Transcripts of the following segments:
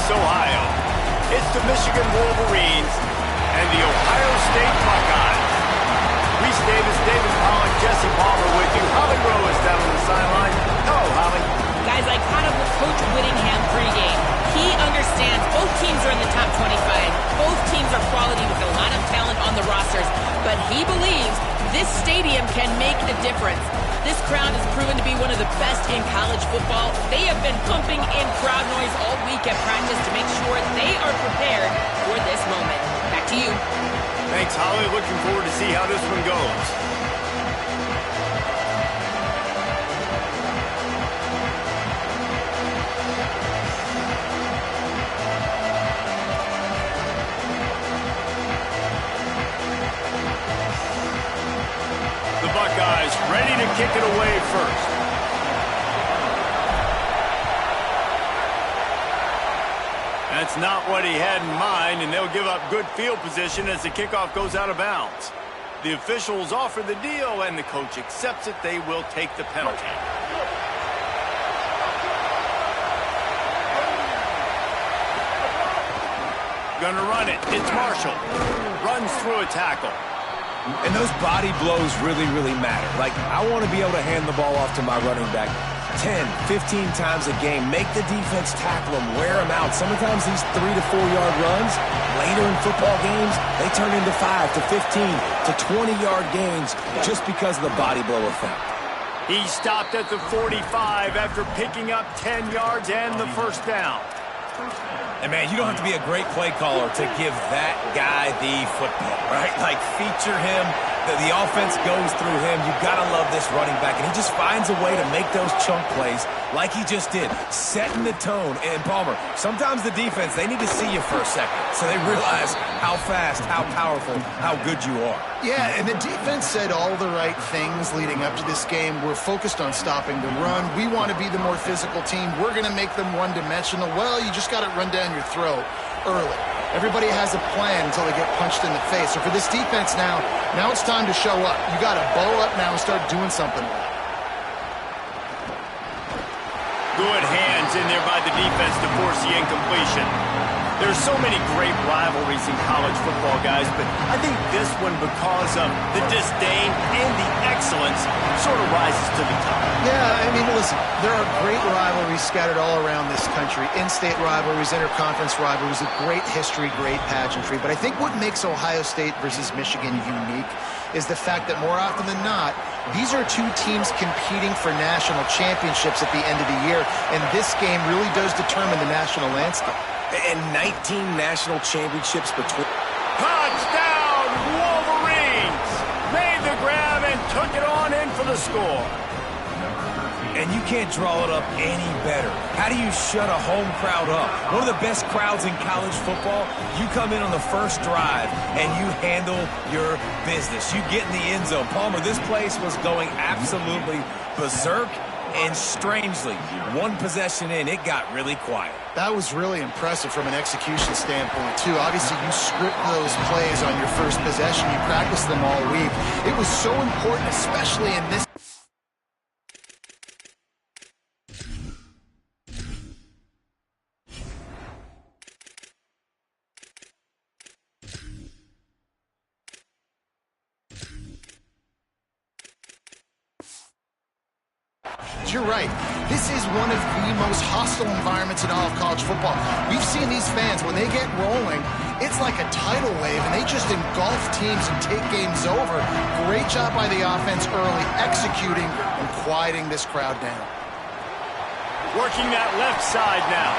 Columbus, Ohio. It's the Michigan Wolverines and the Ohio State Buckeyes. Reese Davis, David Pollock, Jesse Palmer with you. Holly Rowe is down on the sideline. Hello, Holly. Guys, I caught up with Coach Whittingham pregame. He understands both teams are in the top 25. Both teams are quality with a lot of talent on the rosters. But he believes this stadium can make a difference. This crowd has proven to be one of the best in college football. They have been pumping in crowd noise all week at practice to make sure they are prepared for this moment. Back to you. Thanks, Holly. Looking forward to see how this one goes. The Buckeyes ready to kick it away first. That's not what he had in mind, and they'll give up good field position as the kickoff goes out of bounds. The officials offer the deal, and the coach accepts it. They will take the penalty. Gonna run it. It's Marshall. Runs through a tackle. And those body blows really, really matter. Like, I want to be able to hand the ball off to my running back 10, 15 times a game. Make the defense tackle them, wear them out. Sometimes these 3 to 4 yard runs, later in football games, they turn into 5 to 15 to 20 yard gains just because of the body blow effect. He stopped at the 45 after picking up 10 yards and the first down. And, man, you don't have to be a great play caller to give that guy the football, right? Like, feature him. The offense goes through him. You've got to love this running back. And he just finds a way to make those chunk plays like he just did, setting the tone. And, Palmer, sometimes the defense, they need to see you for a second so they realize how fast, how powerful, how good you are. Yeah, and the defense said all the right things leading up to this game. We're focused on stopping the run. We want to be the more physical team. We're going to make them one-dimensional. Well, you just got to run down your throat early. Everybody has a plan until they get punched in the face. So for this defense now it's time to show up. You got to bow up now and start doing something. Good hands in there by the defense to force the incompletion. There's so many great rivalries in college football, guys, but I think this one, because of the disdain and the excellence, sort of rises to the top. Yeah, I mean, listen, there are great rivalries scattered all around this country. In-state rivalries, interconference rivalries, a great history, great pageantry. But I think what makes Ohio State versus Michigan unique is the fact that more often than not, these are two teams competing for national championships at the end of the year. And this game really does determine the national landscape. And 19 national championships between. Touchdown, Wolverines! Made the grab and took it on in for the score. And you can't draw it up any better. How do you shut a home crowd up? One of the best crowds in college football. You come in on the first drive and you handle your business. You get in the end zone. Palmer, this place was going absolutely berserk. And strangely, one possession in, it got really quiet. That was really impressive from an execution standpoint, too. Obviously, you script those plays on your first possession. You practice them all week. It was so important, especially in this. You're right. This is one of the most hostile environments in all of college football. We've seen these fans, when they get rolling, it's like a tidal wave, and they just engulf teams and take games over. Great job by the offense early, executing and quieting this crowd down. Working that left side now.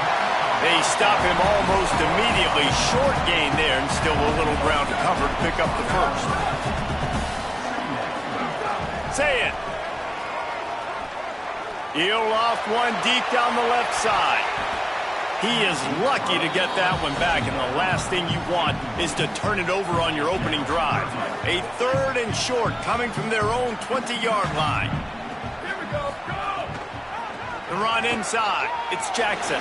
They stop him almost immediately. Short gain there, and still a little ground to cover to pick up the first. Say it. He'll loft one deep down the left side. He is lucky to get that one back, and the last thing you want is to turn it over on your opening drive. A 3rd and short coming from their own 20-yard line. Here we go. The run inside. It's Jackson.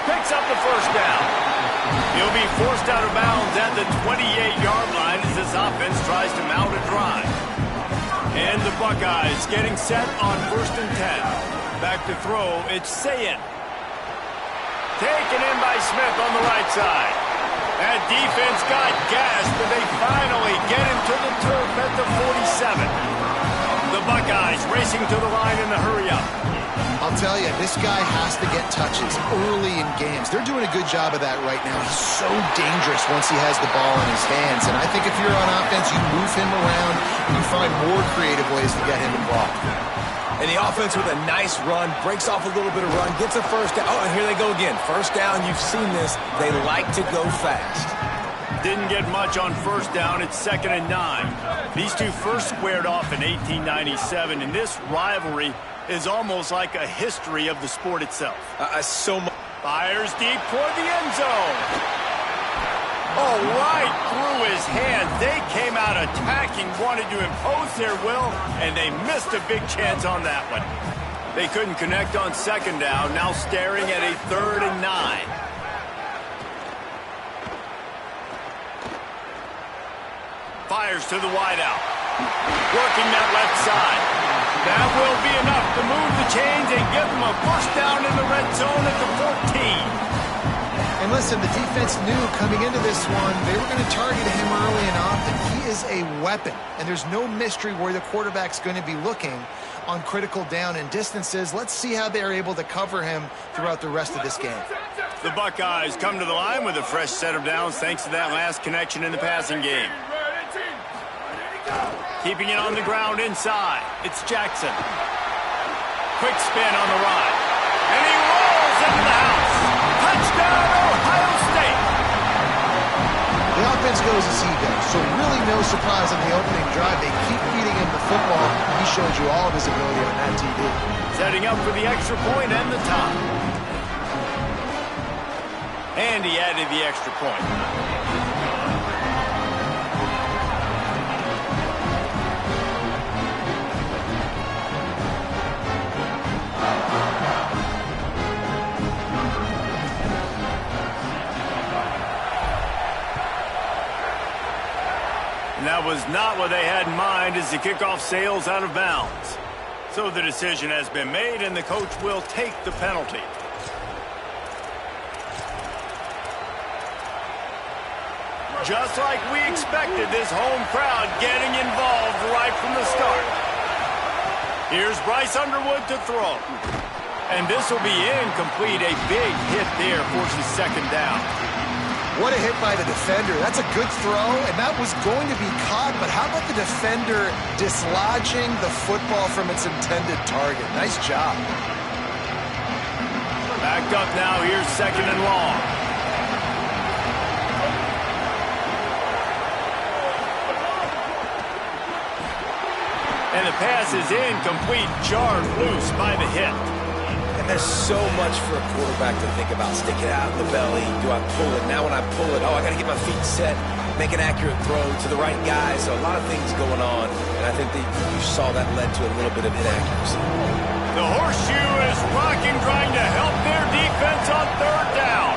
Picks up the first down. He'll be forced out of bounds at the 28-yard line as this offense tries to mount a drive. And the Buckeyes getting set on 1st and 10. Back to throw, it's Sayin. taken in by Smith on the right side. That defense got gassed, but they finally get him to the turf at the 47. The Buckeyes racing to the line in the hurry-up. I'll tell you, this guy has to get touches early in games. They're doing a good job of that right now. He's so dangerous once he has the ball in his hands. And I think if you're on offense, you move him around and you find more creative ways to get him involved. And the offense with a nice run, breaks off a little bit of run, gets a first down. Oh, and here they go again. First down, you've seen this. They like to go fast. Didn't get much on first down. It's 2nd and 9. These two first squared off in 1897, and this rivalry is almost like a history of the sport itself. Fires deep toward the end zone. Oh, right through his hands. They came out attacking, wanted to impose their will, and they missed a big chance on that one. They couldn't connect on 2nd down, now staring at a 3rd and 9. Fires to the wideout. Working that left side. That will be enough to move the chains and give them a first down in the red zone at the 14. And listen, the defense knew coming into this one, they were going to target him early and often. He is a weapon, and there's no mystery where the quarterback's going to be looking on critical down and distances. Let's see how they're able to cover him throughout the rest of this game. The Buckeyes come to the line with a fresh set of downs thanks to that last connection in the passing game. Keeping it on the ground inside. It's Jackson. Quick spin on the ride. And he rolls into the house. Touchdown, Ohio State. The offense goes as he goes, so really no surprise on the opening drive. They keep feeding him the football. He showed you all of his ability on that TV. Setting up for the extra point and the tie. And he added the extra point. And that was not what they had in mind as the kickoff sails out of bounds. So the decision has been made, and the coach will take the penalty. Just like we expected, this home crowd getting involved right from the start. Here's Bryce Underwood to throw. And this will be incomplete. A big hit there forces 2nd down. What a hit by the defender. That's a good throw, and that was going to be caught, but how about the defender dislodging the football from its intended target? Nice job. Backed up now. Here's 2nd and long. And the pass is incomplete, jarred loose by the hit. And there's so much for a quarterback to think about. Stick it out in the belly. Do I pull it? Now when I pull it, oh, I got to get my feet set, make an accurate throw to the right guy. So a lot of things going on. And I think that you saw that led to a little bit of inaccuracy. The horseshoe is rocking, trying to help their defense on 3rd down.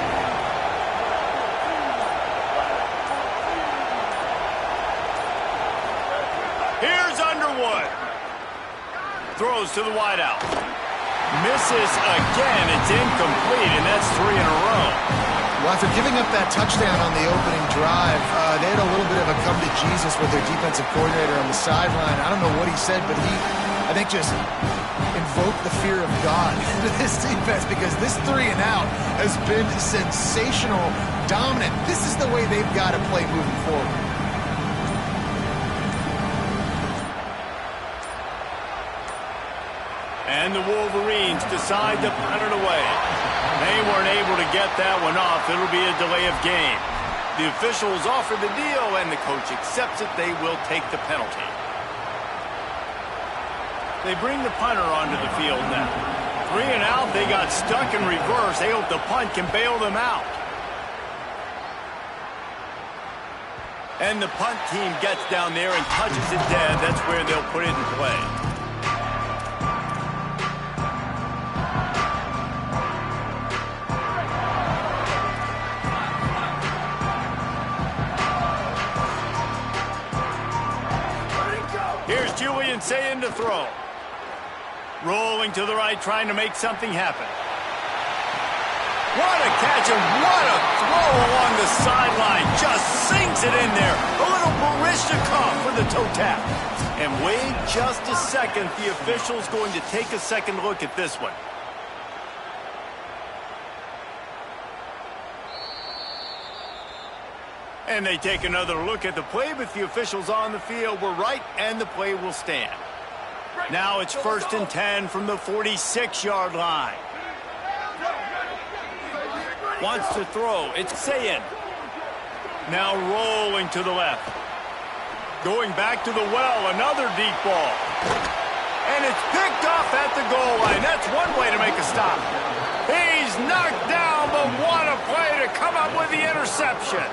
Here's Underwood. Throws to the wideout. Misses again. It's incomplete, and that's 3 in a row. Well, after giving up that touchdown on the opening drive, they had a little bit of a come to Jesus with their defensive coordinator on the sideline. I don't know what he said, but he, I think, just invoked the fear of God into this defense, because this 3 and out has been sensational, dominant. This is the way they've got to play moving forward. And the Wolverines decide to punt it away. They weren't able to get that one off. It'll be a delay of game. The officials offer the deal, and the coach accepts it. They will take the penalty. They bring the punter onto the field now. 3 and out. They got stuck in reverse. They hope the punt can bail them out. And the punt team gets down there and touches it dead. That's where they'll put it in play. Here's Julian Sayin to throw. Rolling to the right, trying to make something happen. What a catch and what a throw along the sideline. Just sinks it in there. A little Baryshnikov for the toe tap. And wait just a second. The official's going to take a second look at this one. And they take another look at the play, but the officials on the field were right, and the play will stand. Now it's 1st and 10 from the 46-yard line. Wants to throw. It's Sayin. Now rolling to the left. Going back to the well, another deep ball. And it's picked off at the goal line. That's one way to make a stop. He's knocked down, but what a play to come up with the interception.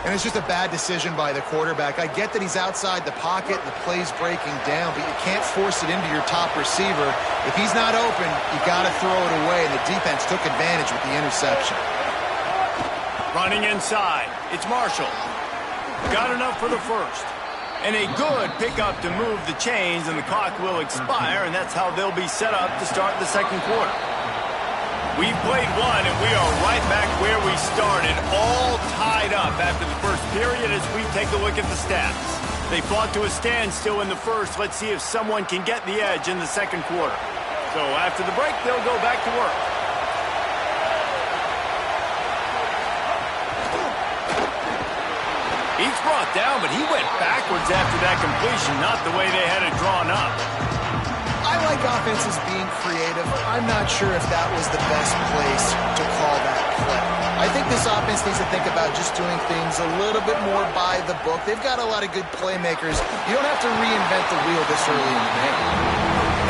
And it's just a bad decision by the quarterback. I get that he's outside the pocket and the play's breaking down, but you can't force it into your top receiver. If he's not open, you got to throw it away, and the defense took advantage with the interception. Running inside, it's Marshall. Got enough for the first. And a good pickup to move the chains, and the clock will expire, and that's how they'll be set up to start the second quarter. We've played one, and we are right back where we started, all tied up after the first period as we take a look at the stats. They fought to a standstill in the first. Let's see if someone can get the edge in the second quarter. So after the break, they'll go back to work. He's brought down, but he went backwards after that completion, not the way they had it drawn up. I like offenses being creative. I'm not sure if that was the best place to call that play. I think this offense needs to think about just doing things a little bit more by the book. They've got a lot of good playmakers. You don't have to reinvent the wheel this early in the game.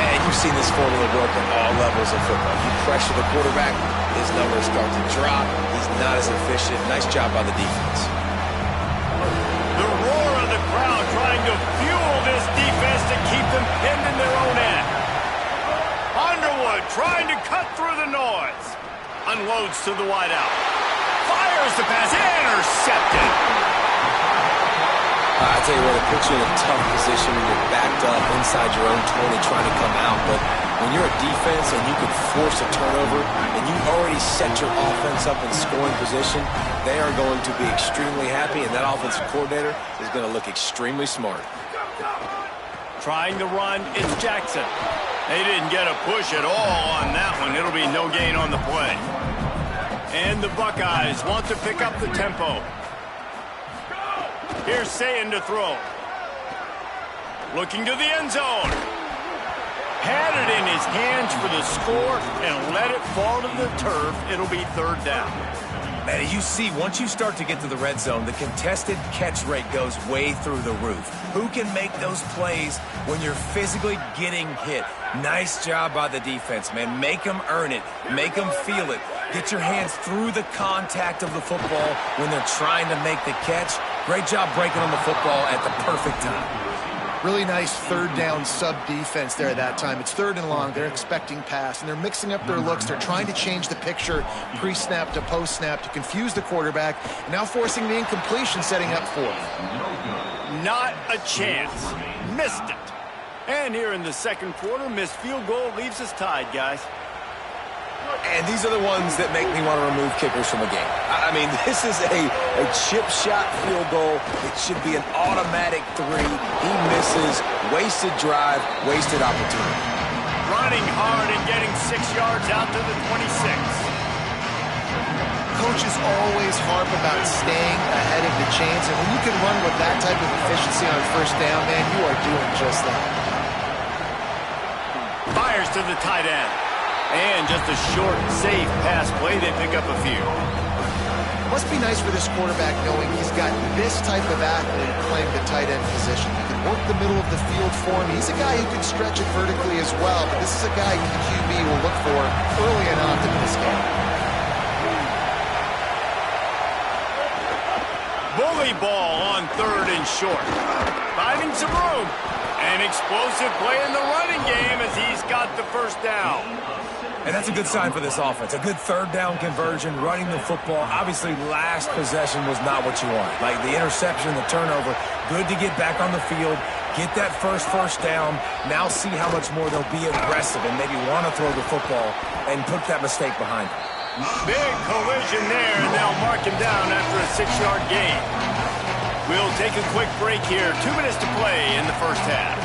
And you've seen this formula work at all levels of football. You pressure the quarterback, his numbers start to drop. He's not as efficient. Nice job by the defense. The roar of the crowd trying to fuel this defense to keep them pinned in their own end. Underwood trying to cut through the noise. Unloads to the wideout. Fires the pass. Intercepted. I tell you what, it puts you in a tough position when you're backed up inside your own 20 trying to come out. But when you're a defense and you can force a turnover and you already set your offense up in scoring position, they are going to be extremely happy, and that offensive coordinator is going to look extremely smart. Trying to run, it's Jackson. They didn't get a push at all on that one. It'll be no gain on the play. And the Buckeyes want to pick up the tempo. Here's Sayin to throw. Looking to the end zone. Had it in his hands for the score and let it fall to the turf. It'll be 3rd down. Man, you see, once you start to get to the red zone, the contested catch rate goes way through the roof. Who can make those plays when you're physically getting hit? Nice job by the defense, man. Make them earn it. Make them feel it. Get your hands through the contact of the football when they're trying to make the catch. Great job breaking on the football at the perfect time. Really nice 3rd down sub-defense there that time. It's 3rd and long. They're expecting pass, and they're mixing up their looks. They're trying to change the picture pre-snap to post-snap to confuse the quarterback, and now forcing the incompletion, setting up 4th. Not a chance. Missed it. And here in the second quarter, missed field goal leaves us tied, guys. And these are the ones that make me want to remove kickers from a game. I mean, this is a chip shot field goal. It should be an automatic 3. He misses. Wasted drive, wasted opportunity. Running hard and getting 6 yards out to the 26. Coaches always harp about staying ahead of the chains, and when you can run with that type of efficiency on 1st down, man, you are doing just that. Fires to the tight end. And just a short, safe pass play. They pick up a few. Must be nice for this quarterback knowing he's got this type of athlete playing the tight end position. He can work the middle of the field for him. He's a guy who can stretch it vertically as well, but this is a guy who the QB will look for early and often in this game. Bully ball on 3rd and short. Finding some room. An explosive play in the running game as he's got the 1st down. And that's a good sign for this offense. A good 3rd down conversion, running the football. Obviously, last possession was not what you want. Like the interception, the turnover. Good to get back on the field, get that first down. Now see how much more they'll be aggressive and maybe want to throw the football and put that mistake behind them. Big collision there, and they'll mark him down after a 6-yard gain. We'll take a quick break here. 2 minutes to play in the first half.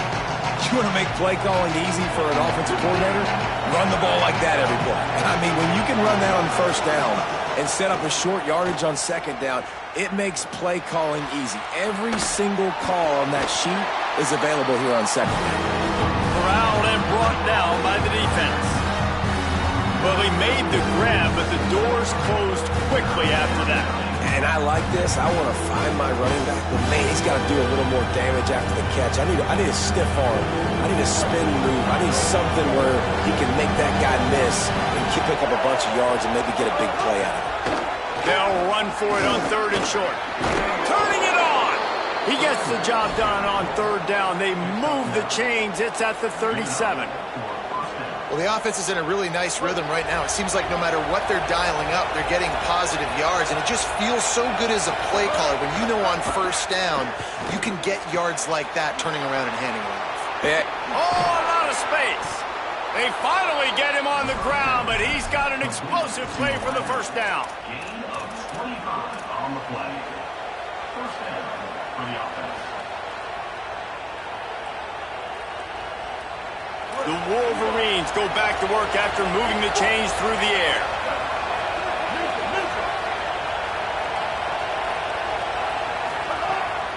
You want to make play calling easy for an offensive coordinator? Run the ball like that every play. I mean, when you can run that on first down and set up a short yardage on second down, it makes play calling easy. Every single call on that sheet is available here on second down. Corralled and brought down by the defense. Well, he made the grab, but the doors closed quickly after that. And I like this. I want to find my running back, but man, he's got to do a little more damage after the catch. I need a stiff arm. I need a spin move. I need something where he can make that guy miss and pick up a bunch of yards and maybe get a big play out of it. They'll run for it on 3rd and short. Turning it on! He gets the job done on 3rd down. They move the chains. It's at the 37. Well, the offense is in a really nice rhythm right now. It seems like no matter what they're dialing up, they're getting positive yards, and it just feels so good as a play caller when you know on first down you can get yards like that turning around and handing it off. Yeah. Oh, a lot of space. They finally get him on the ground, but he's got an explosive play for the first down. Gain of 25 on the play. First down for the offense. The Wolverines go back to work after moving the chains through the air.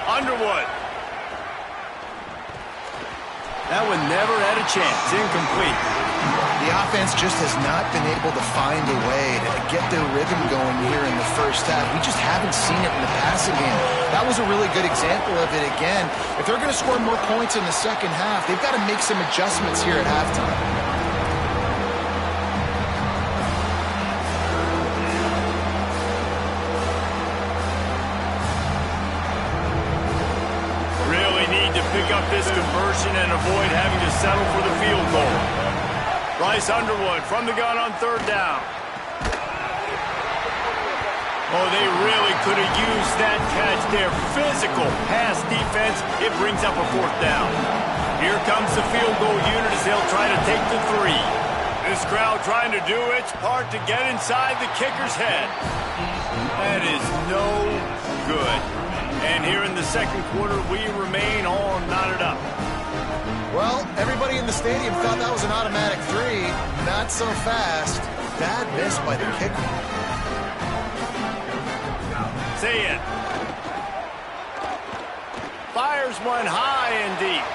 Underwood. That one never had a chance. Incomplete. The offense just has not been able to find a way to get their rhythm going here in the first half. We just haven't seen it in the passing game. That was a really good example of it again. If they're going to score more points in the second half, they've got to make some adjustments here at halftime. Really need to pick up this conversion and avoid having to settle for the field goal. Bryce Underwood from the gun on 3rd down. Oh, they really could have used that catch. Their physical pass defense, it brings up a 4th down. Here comes the field goal unit as they'll try to take the 3. This crowd trying to do its part to get inside the kicker's head. That is no good. And here in the second quarter, we remain all knotted up. Well, everybody in the stadium thought that was an automatic 3. Not so fast. Bad miss by the kicker. Say it. Fires one high and deep.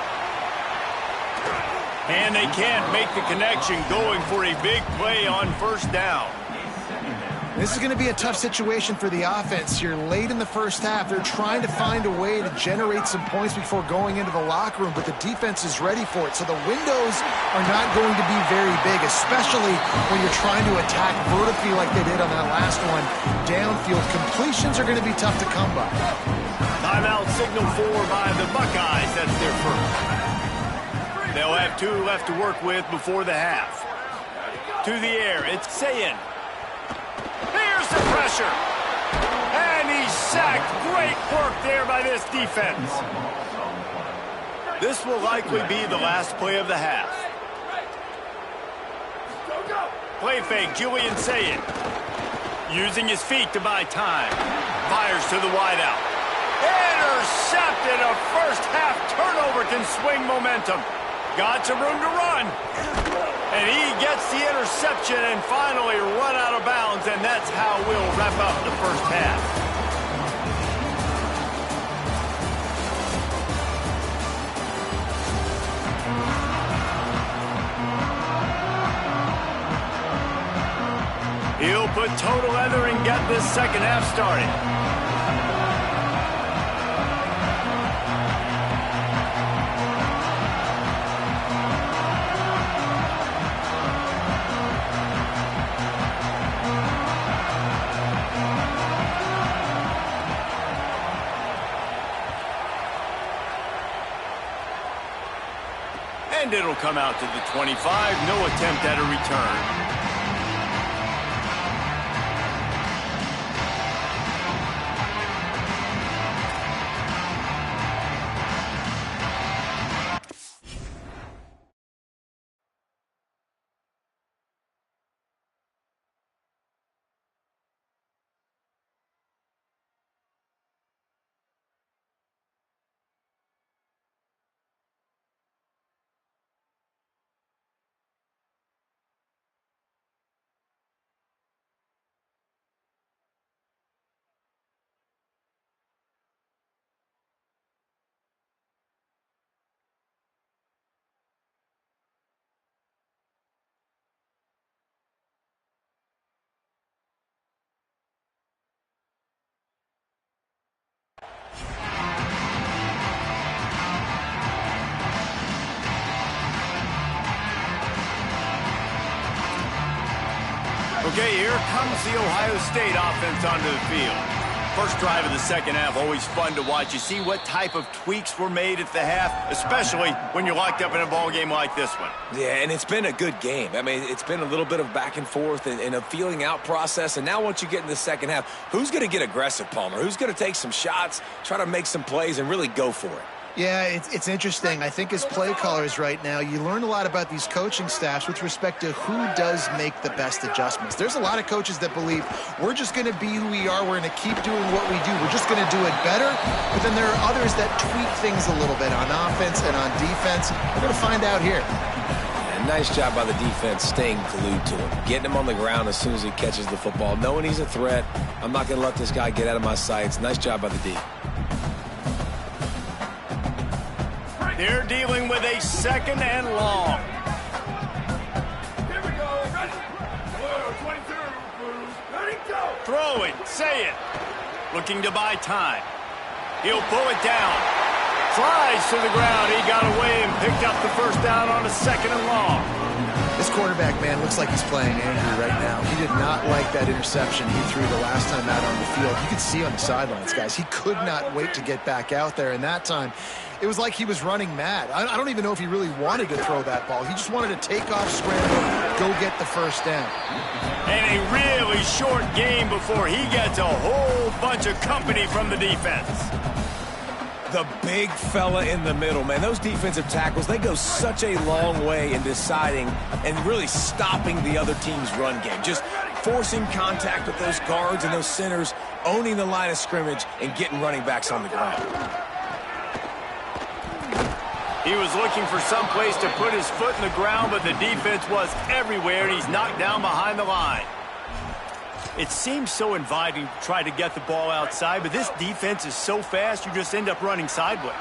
And they can't make the connection, going for a big play on first down. This is going to be a tough situation for the offense here late in the first half. They're trying to find a way to generate some points before going into the locker room, but the defense is ready for it. So the windows are not going to be very big, especially when you're trying to attack vertically like they did on that last one. Downfield completions are going to be tough to come by. Timeout signal for by the Buckeyes. That's their first. They'll have 2 left to work with before the half. To the air, it's Sayin. Here's the pressure. And he's sacked. Great work there by this defense. This will likely be the last play of the half. Play fake, Julian Sayin. Using his feet to buy time. Fires to the wideout. Intercepted. A first half turnover can swing momentum. Got some room to run. And he gets the interception and finally run out of bounds, and that's how we'll wrap up the first half. He'll put total leather and get this second half started. And it'll come out to the 25. No attempt at a return. Okay, here comes the Ohio State offense onto the field. First drive of the second half, always fun to watch. You see what type of tweaks were made at the half, especially when you're locked up in a ball game like this one. Yeah, and it's been a good game. I mean, it's been a little bit of back and forth and a feeling out process. And now once you get in the second half, who's going to get aggressive, Palmer? Who's going to take some shots, try to make some plays, and really go for it? Yeah, it's interesting. I think as play callers right now, you learn a lot about these coaching staffs with respect to who does make the best adjustments. There's a lot of coaches that believe we're just going to be who we are. We're going to keep doing what we do. We're just going to do it better. But then there are others that tweak things a little bit on offense and on defense. We're going to find out here. And nice job by the defense staying glued to him, getting him on the ground as soon as he catches the football, knowing he's a threat. I'm not going to let this guy get out of my sights. Nice job by the D. They're dealing with a second and long. Here we go. Ready? Whoa, 22. Ready, go. Throwing, say it. Looking to buy time. He'll pull it down. Flies to the ground. He got away and picked up the first down on a second and long. This quarterback, man, looks like he's playing angry right now. He did not like that interception he threw the last time out on the field. You could see on the sidelines, guys. He could not wait to get back out there, and that time it was like he was running mad. I don't even know if he really wanted to throw that ball. He just wanted to take off, scramble, go get the first down. And a really short game before he gets a whole bunch of company from the defense. The big fella in the middle, man. Those defensive tackles, they go such a long way in deciding and really stopping the other team's run game. Just forcing contact with those guards and those centers, owning the line of scrimmage, and getting running backs on the ground. He was looking for some place to put his foot in the ground, but the defense was everywhere, and he's knocked down behind the line. It seems so inviting to try to get the ball outside, but this defense is so fast, you just end up running sideways.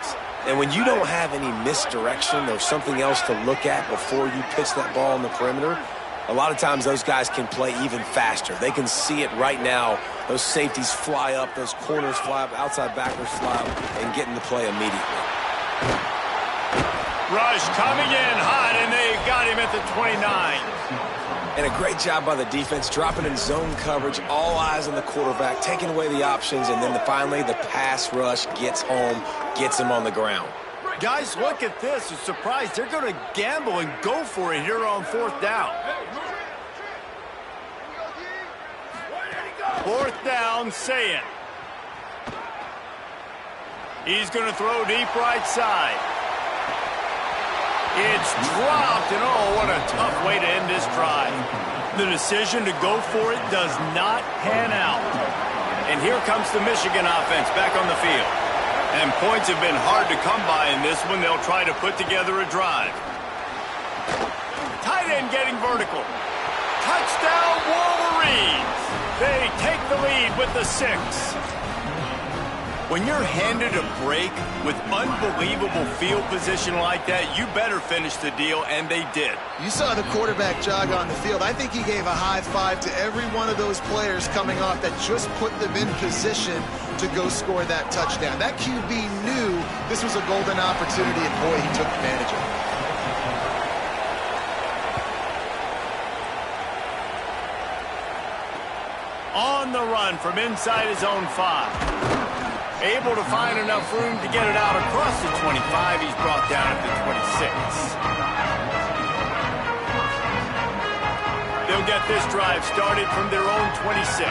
And when you don't have any misdirection or something else to look at before you pitch that ball on the perimeter, a lot of times those guys can play even faster. They can see it right now. Those safeties fly up, those corners fly up, outside backers fly up, and get in the play immediately. Rush coming in hot, and they got him at the 29. And a great job by the defense, dropping in zone coverage, all eyes on the quarterback, taking away the options, and then finally the pass rush gets home, gets him on the ground. Guys, look at this. I'm surprised they're going to gamble and go for it here on fourth down. Fourth down, say it. He's going to throw deep right side. It's dropped, and oh, what a tough way to end this drive. The decision to go for it does not pan out. And here comes the Michigan offense back on the field. And points have been hard to come by in this one. They'll try to put together a drive. Tight end getting vertical. Touchdown, Wolverines. They take the lead with the 6. When you're handed a break with unbelievable field position like that, you better finish the deal, and they did. You saw the quarterback jog on the field. I think he gave a high five to every one of those players coming off that just put them in position to go score that touchdown. That QB knew this was a golden opportunity, and boy, he took advantage of it. On the run from inside his own 5. Able to find enough room to get it out across the 25. He's brought down at the 26. They'll get this drive started from their own 26.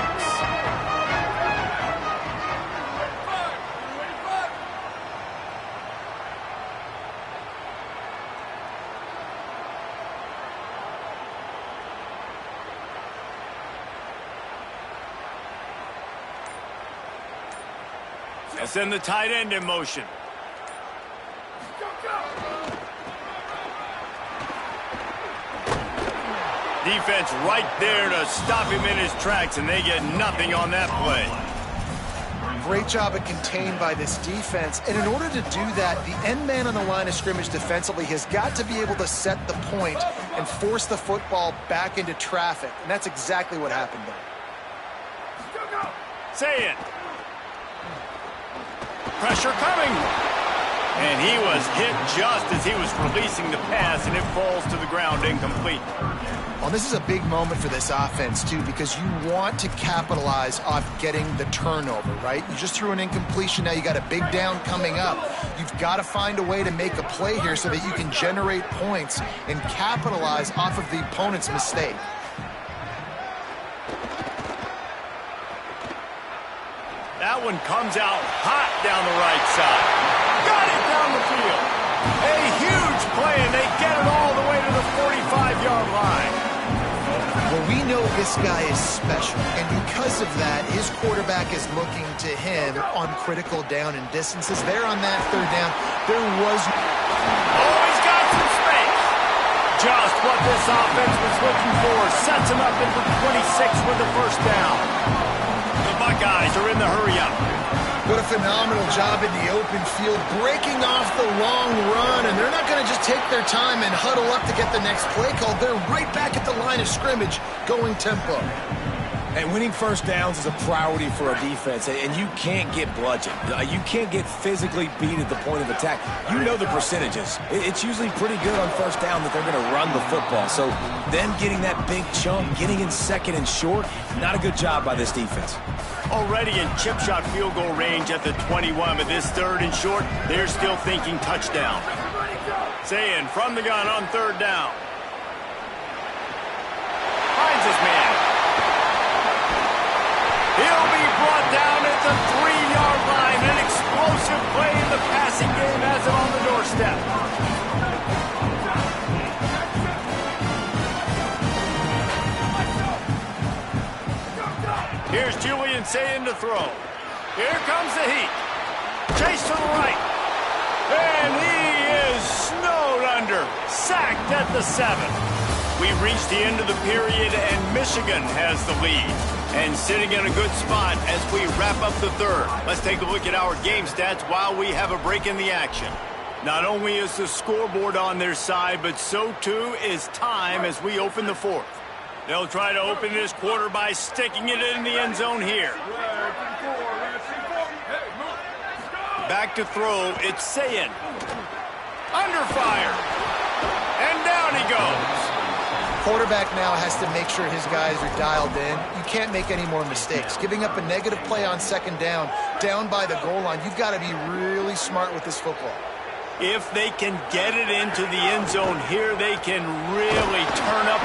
They'll send the tight end in motion. Defense right there to stop him in his tracks, and they get nothing on that play. Great job at contained by this defense. And in order to do that, the end man on the line of scrimmage defensively has got to be able to set the point and force the football back into traffic. And that's exactly what happened there. Say it. Pressure coming. And he was hit just as he was releasing the pass, and it falls to the ground incomplete. Well, this is a big moment for this offense, too, because you want to capitalize off getting the turnover, right? You just threw an incompletion. Now you got a big down coming up. You've got to find a way to make a play here so that you can generate points and capitalize off of the opponent's mistake. That one comes out hot down the right side. Got it down the field. A huge play, and they get it all the way to the 45-yard line. Well, we know this guy is special, and because of that, his quarterback is looking to him on critical down and distances. There on that third down, there was... Oh, he's got some space. Just what this offense was looking for. Sets him up in for 26 with the first down. The Buckeyes are in the hurry-up. What a phenomenal job in the open field, breaking off the long run, and they're not going to just take their time and huddle up to get the next play call. They're right back at the line of scrimmage, going tempo. And winning first downs is a priority for a defense, and you can't get bludgeoned. You can't get physically beat at the point of attack. You know the percentages. It's usually pretty good on first down that they're going to run the football. So then getting that big chunk, getting in second and short, not a good job by this defense. Already in chip shot field goal range at the 21, but this third and short, they're still thinking touchdown. Saying from the gun on third down. Finds his man. He'll be brought down at the 3-yard line. An explosive play in the passing game has him on the doorstep. Here's Julian Sayin to throw. Here comes the heat. Chase to the right. And he is snowed under. Sacked at the 7. We've reached the end of the period, and Michigan has the lead. And sitting in a good spot as we wrap up the third. Let's take a look at our game stats while we have a break in the action. Not only is the scoreboard on their side, but so too is time as we open the fourth. They'll try to open this quarter by sticking it in the end zone here. Back to throw, it's Sayin. Under fire. And down he goes. Quarterback now has to make sure his guys are dialed in. You can't make any more mistakes. Giving up a negative play on second down by the goal line, you've got to be really smart with this football. If they can get it into the end zone here, they can really turn up.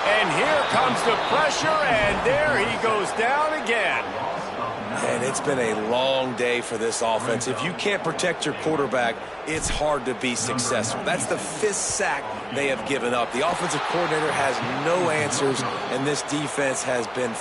And here comes the pressure, and there he goes down again. And it's been a long day for this offense. If you can't protect your quarterback, it's hard to be successful. That's the 5th sack they have given up. The offensive coordinator has no answers, and this defense has been...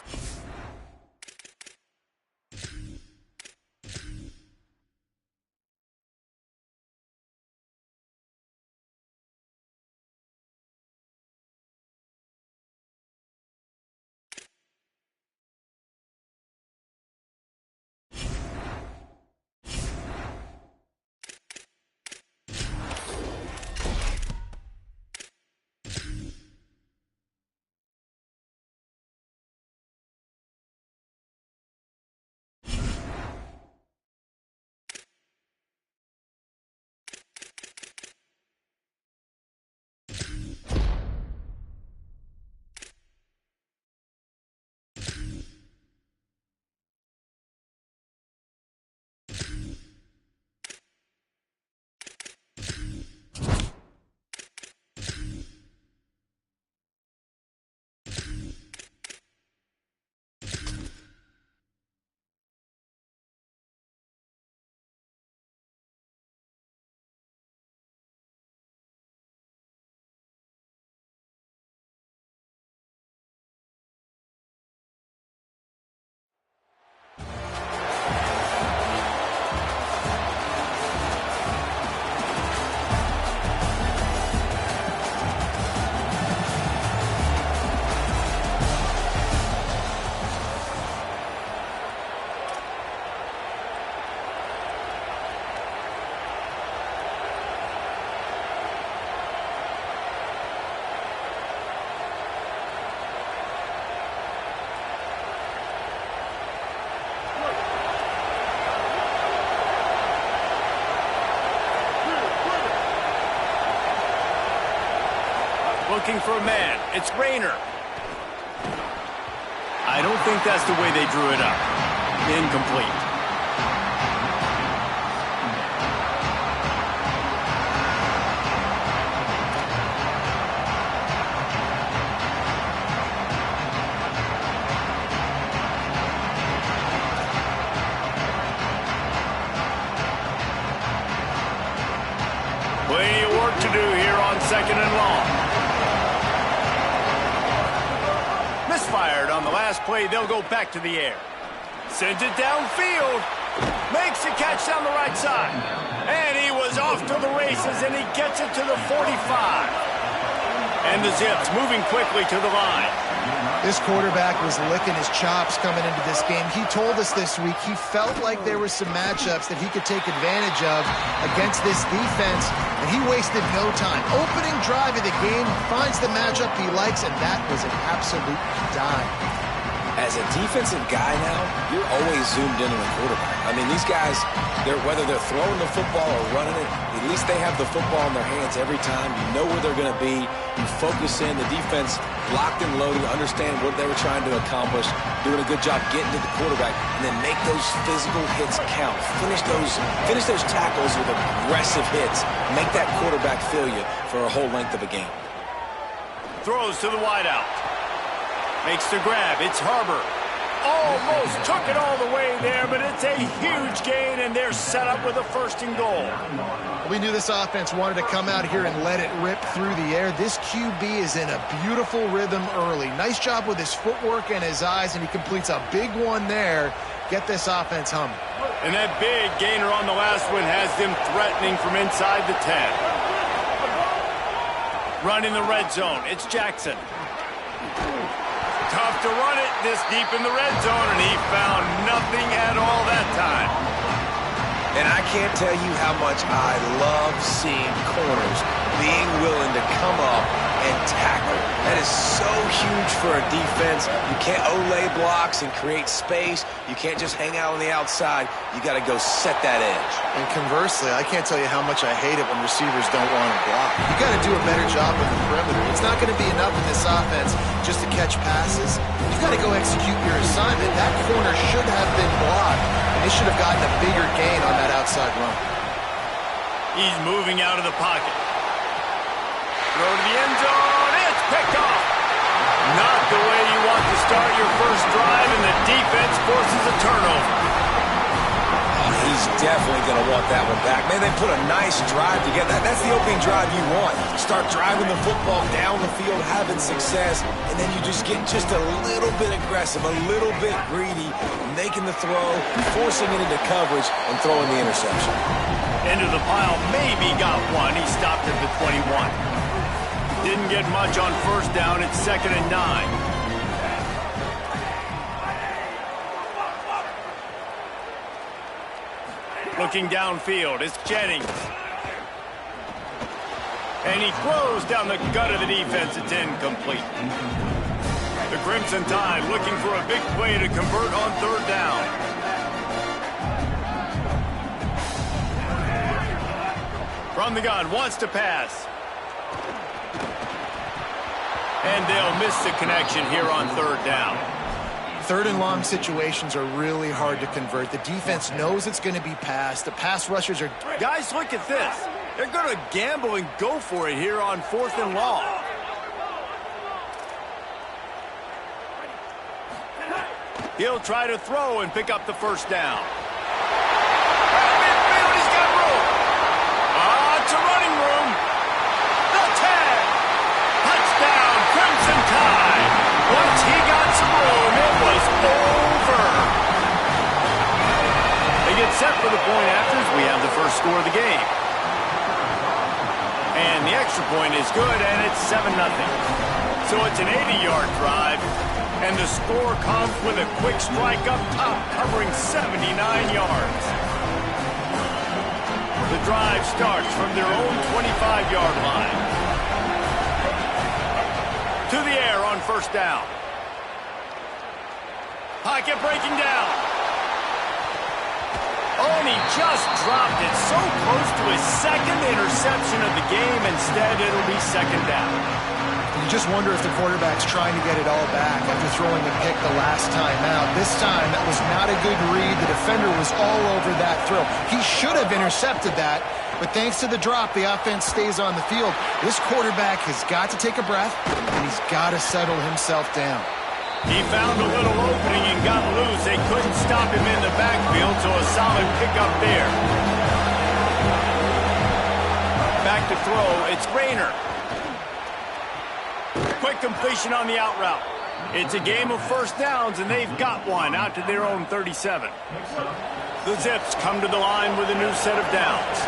Looking for a man. It's Rayner. I don't think that's the way they drew it up. Incomplete. Plenty of work to do here on 2nd and long. Misfired on the last play. They'll go back to the air. Sends it downfield. Makes the catch down the right side. And he was off to the races, and he gets it to the 45. And the Zips moving quickly to the line. This quarterback was licking his chops coming into this game. He told us this week he felt like there were some matchups that he could take advantage of against this defense, and he wasted no time. Opening drive of the game, finds the matchup he likes, and that was an absolute dime. As a defensive guy now, you're always zoomed in on the quarterback. I mean, these guys, whether they're throwing the football or running it, at least they have the football in their hands every time. You know where they're going to be. You focus in. The defense locked and loaded, understand what they were trying to accomplish, doing a good job getting to the quarterback, and then make those physical hits count. Finish those tackles with aggressive hits. Make that quarterback feel you for a whole length of a game. Throws to the wideout. Makes the grab. It's Harbor. Almost took it all the way there, but it's a huge gain, and they're set up with a 1st and goal. We knew this offense wanted to come out here and let it rip through the air. This QB is in a beautiful rhythm early. Nice job with his footwork and his eyes, and he completes a big one there. Get this offense humming. And that big gainer on the last one has them threatening from inside the 10. Running the red zone. It's Jackson. Tough to run it this deep in the red zone, and he found nothing at all that time. And I can't tell you how much I love seeing corners being willing to come up and tackle. That is so huge for a defense. You can't olay blocks and create space. You can't just hang out on the outside. You got to go set that edge. And conversely, I can't tell you how much I hate it when receivers don't want to block. You got to do a better job with the perimeter. It's not going to be enough in this offense just to catch passes. You got to go execute your assignment. That corner should have been blocked, and they should have gotten a bigger gain on that outside run. He's moving out of the pocket. Throw to the end zone. It's picked off. Not the way you want to start your first drive, and the defense forces a turnover. He's definitely going to want that one back. Man, they put a nice drive together. That's the opening drive you want. Start driving the football down the field, having success, and then you just get just a little bit aggressive, a little bit greedy, making the throw, forcing it into coverage, and throwing the interception. Into the pile, maybe got one. He stopped at the 21. Didn't get much on 1st down. It's 2nd and 9. Looking downfield, it's Jennings. And he throws down the gut of the defense. It's incomplete. The Crimson Tide looking for a big play to convert on 3rd down. From the gun, wants to pass. And they'll miss the connection here on 3rd down. 3rd and long situations are really hard to convert. The defense knows it's going to be passed. The pass rushers are... Guys, look at this. They're going to gamble and go for it here on 4th and long. He'll try to throw and pick up the 1st down. Midfield, he's got room. It's a running room. The 10. Touchdown, Crimson Tide. Once he got some room, it was over. They get set for the point after as we have the first score of the game. And the extra point is good, and it's 7-0. So it's an 80-yard drive, and the score comes with a quick strike up top, covering 79 yards. The drive starts from their own 25-yard line. To the air on 1st down. Pocket breaking down. Oh, and he just dropped it so close to his second interception of the game. Instead, it'll be second down. You just wonder if the quarterback's trying to get it all back after throwing a pick the last time out. This time, that was not a good read. The defender was all over that throw. He should have intercepted that, but thanks to the drop, the offense stays on the field. This quarterback has got to take a breath, and he's got to settle himself down. He found a little opening and got loose. They couldn't stop him in the backfield, so a solid pickup there. Back to throw, it's Rainer. Quick completion on the out route. It's a game of first downs, and they've got one out to their own 37. The Zips come to the line with a new set of downs.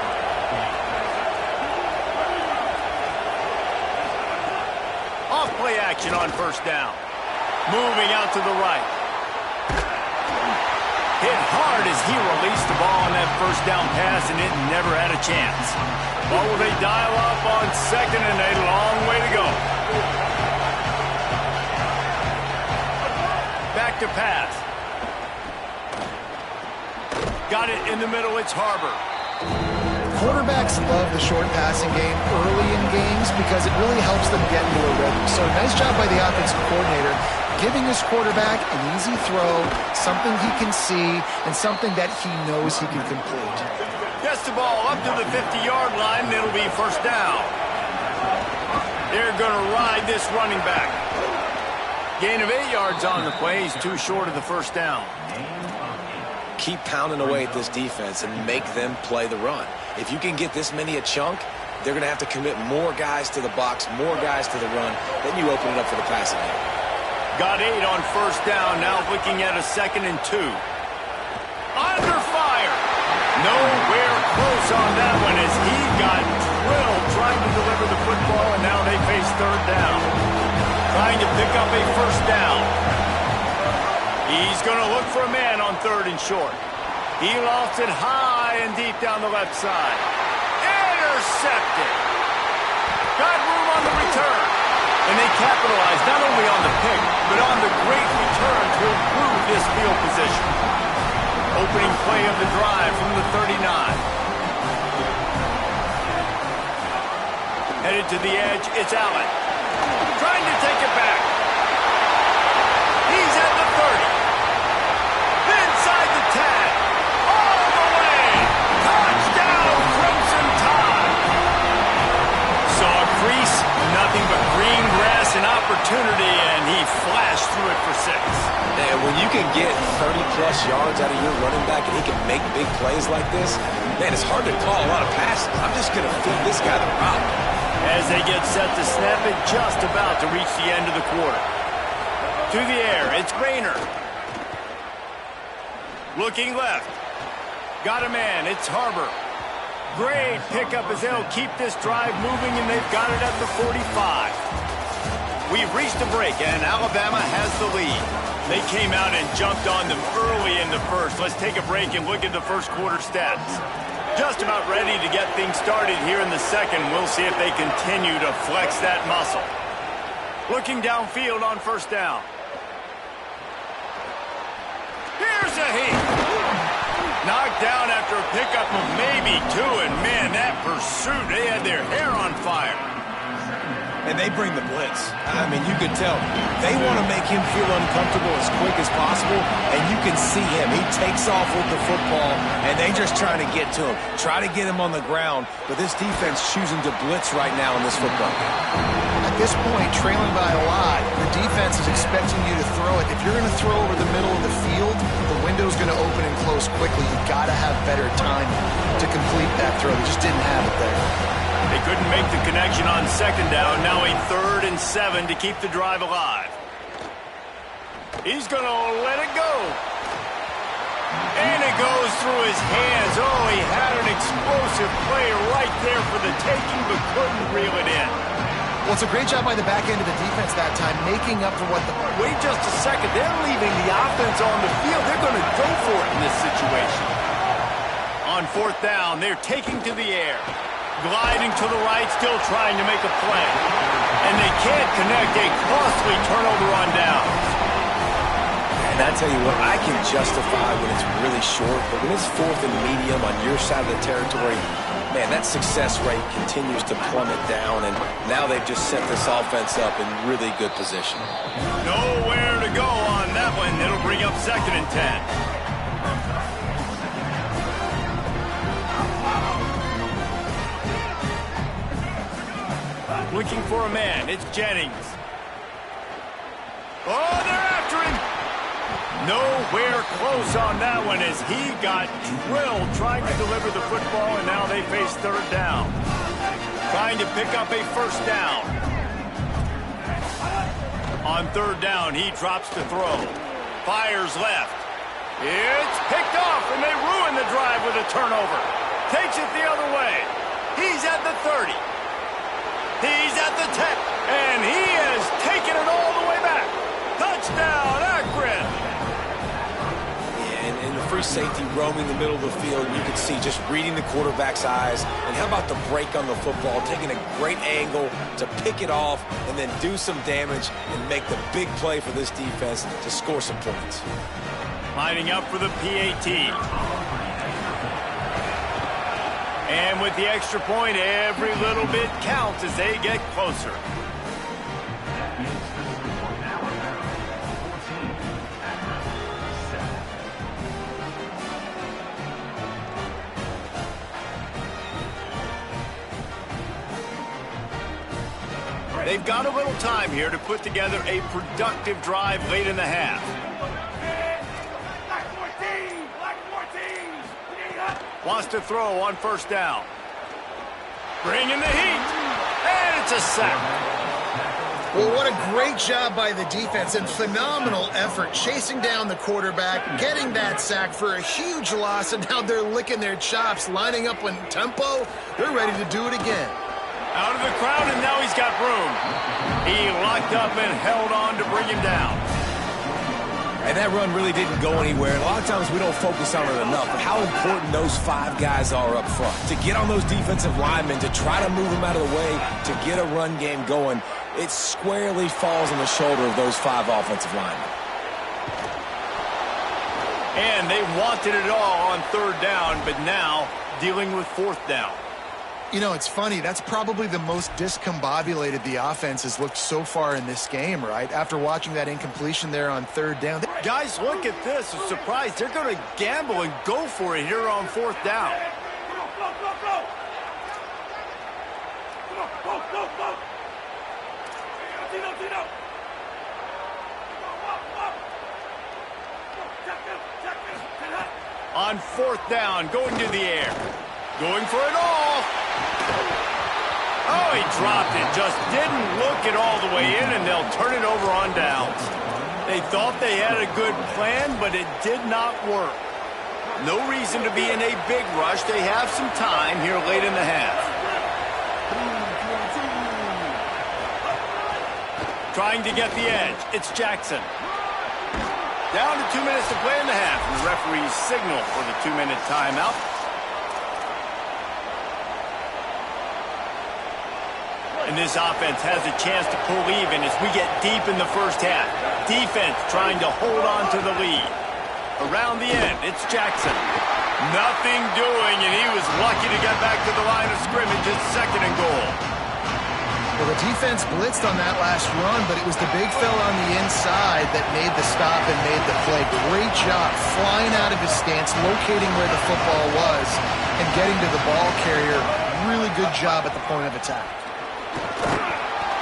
Off play action on first down. Moving out to the right. Hit hard as he released the ball on that first down pass, and it never had a chance. What will they dial up on second and a long way to go? Back to pass. Got it in the middle, it's Harbor. Quarterbacks love the short passing game early in games because it really helps them get into a rhythm. So nice job by the offensive coordinator, giving his quarterback an easy throw, something he can see, and something that he knows he can complete. Gets the ball up to the 50-yard line, and it'll be first down. They're going to ride this running back. Gain of 8 yards on the play. He's too short of the first down. Keep pounding away at this defense and make them play the run. If you can get this many a chunk, they're going to have to commit more guys to the box, more guys to the run. Then you open it up for the passing game. Got 8 on first down. Now looking at a 2nd and 2. Under fire. Nowhere close on that one as he got drilled trying to deliver the football, and now they face third down. Trying to pick up a first down. He's going to look for a man on 3rd and short. He lost it high and deep down the left side. Intercepted. Got room on the return. And they capitalized not only on the pick, but on the great return to improve this field position. Opening play of the drive from the 39. Headed to the edge, it's Allen. Trying to take it back. He's at the 30. Inside the tag. All the way. Touchdown, Crimson Tide. Saw a crease, nothing but green grass and opportunity, and he flashed through it for 6. And when you can get 30-plus yards out of your running back and he can make big plays like this, man, it's hard to call a lot of passes. I'm just going to feed this guy the route. As they get set to snap it, just about to reach the end of the quarter. To the air, it's Rainer. Looking left. Got a man, it's Harbor. Great pickup as they'll keep this drive moving, and they've got it at the 45. We've reached a break, and Alabama has the lead. They came out and jumped on them early in the first. Let's take a break and look at the first quarter stats. Just about ready to get things started here in the second. We'll see if they continue to flex that muscle. Looking downfield on first down. Here's a heat. Knocked down after a pickup of maybe 2, and man, that pursuit, they had their hair on fire. And they bring the blitz. I mean, you could tell. They want to make him feel uncomfortable as quick as possible, and you can see him. He takes off with the football, and they just trying to get to him. Try to get him on the ground, but this defense choosing to blitz right now in this football game. At this point, trailing by a lot, the defense is expecting you to throw it. If you're going to throw over the middle of the field, the window's going to open and close quickly. You've got to have better time to complete that throw. They just didn't have it there. They couldn't make the connection on second down. Now a 3rd and 7 to keep the drive alive. He's going to let it go. And it goes through his hands. Oh, he had an explosive play right there for the taking, but couldn't reel it in. Well, it's a great job by the back end of the defense that time, making up for what the... Wait just a second. They're leaving the offense on the field. They're going to go for it in this situation. On 4th down, they're taking to the air. Gliding to the right, still trying to make a play. And they can't connect. A costly turnover on downs. And And I tell you what, I can justify when it's really short, but when it's fourth and medium on your side of the territory, man, that success rate continues to plummet down, and now they've just set this offense up in really good position. Nowhere to go on that one. It'll bring up 2nd and 10. Looking for a man. It's Jennings. Oh, they're after him. Nowhere close on that one as he got drilled trying to deliver the football, and now they face 3rd down. Trying to pick up a 1st down. On 3rd down, he drops to throw. Fires left. It's picked off, and they ruin the drive with a turnover. Takes it the other way. He's at the 30. He's at the 10, and he has taken it all the way back. Touchdown, Akron. Yeah, and the free safety roaming the middle of the field, you can see just reading the quarterback's eyes. And how about the break on the football, taking a great angle to pick it off and then do some damage and make the big play for this defense to score some points. Lining up for the PAT. And with the extra point, every little bit counts as they get closer. They've got a little time here to put together a productive drive late in the half. Wants to throw on 1st down. Bringing the heat. And it's a sack. Well, what a great job by the defense and phenomenal effort chasing down the quarterback, getting that sack for a huge loss, and now they're licking their chops, lining up in tempo. They're ready to do it again. Out of the crowd, and now he's got room. He locked up and held on to bring him down. And that run really didn't go anywhere. And a lot of times we don't focus on it enough, but how important those 5 guys are up front. To get on those defensive linemen, to try to move them out of the way, to get a run game going, it squarely falls on the shoulder of those 5 offensive linemen. And they wanted it all on 3rd down, but now dealing with 4th down. You know, it's funny. That's probably the most discombobulated the offense has looked so far in this game, right? After watching that incompletion there on 3rd down. Guys, look at this. I'm surprised. They're going to gamble and go for it here on 4th down. On 4th down, going to the air. Going for it all. Oh, he dropped it. Just didn't look it all the way in, and they'll turn it over on downs. They thought they had a good plan, but it did not work. No reason to be in a big rush. They have some time here late in the half. Trying to get the edge. It's Jackson. Down to 2 minutes to play in the half, and the referees signal for the 2-minute timeout. And this offense has a chance to pull even as we get deep in the first half. Defense trying to hold on to the lead. Around the end, it's Jackson. Nothing doing, and he was lucky to get back to the line of scrimmage. It's 2nd and goal. Well, the defense blitzed on that last run, but it was the big fella on the inside that made the stop and made the play. Great job flying out of his stance, locating where the football was, and getting to the ball carrier. Really good job at the point of attack.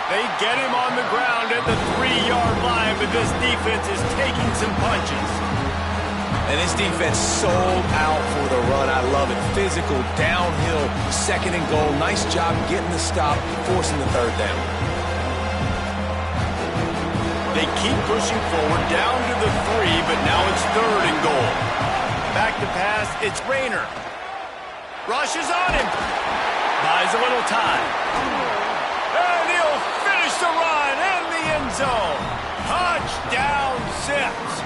They get him on the ground at the 3-yard line, but this defense is taking some punches. And this defense sold out for the run. I love it. Physical, downhill, 2nd and goal. Nice job getting the stop, forcing the 3rd down. They keep pushing forward down to the 3, but now it's 3rd and goal. Back to pass, it's Rayner. Rushes on him. Buys a little time. And he'll finish the run in the end zone. Touchdown, Zips.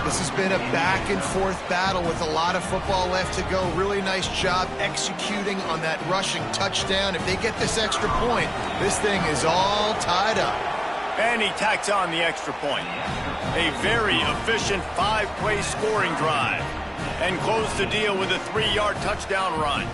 This has been a back-and-forth battle with a lot of football left to go. Really nice job executing on that rushing touchdown. If they get this extra point, this thing is all tied up. And he tacks on the extra point. A very efficient 5-play scoring drive. And close the deal with a 3-yard touchdown run.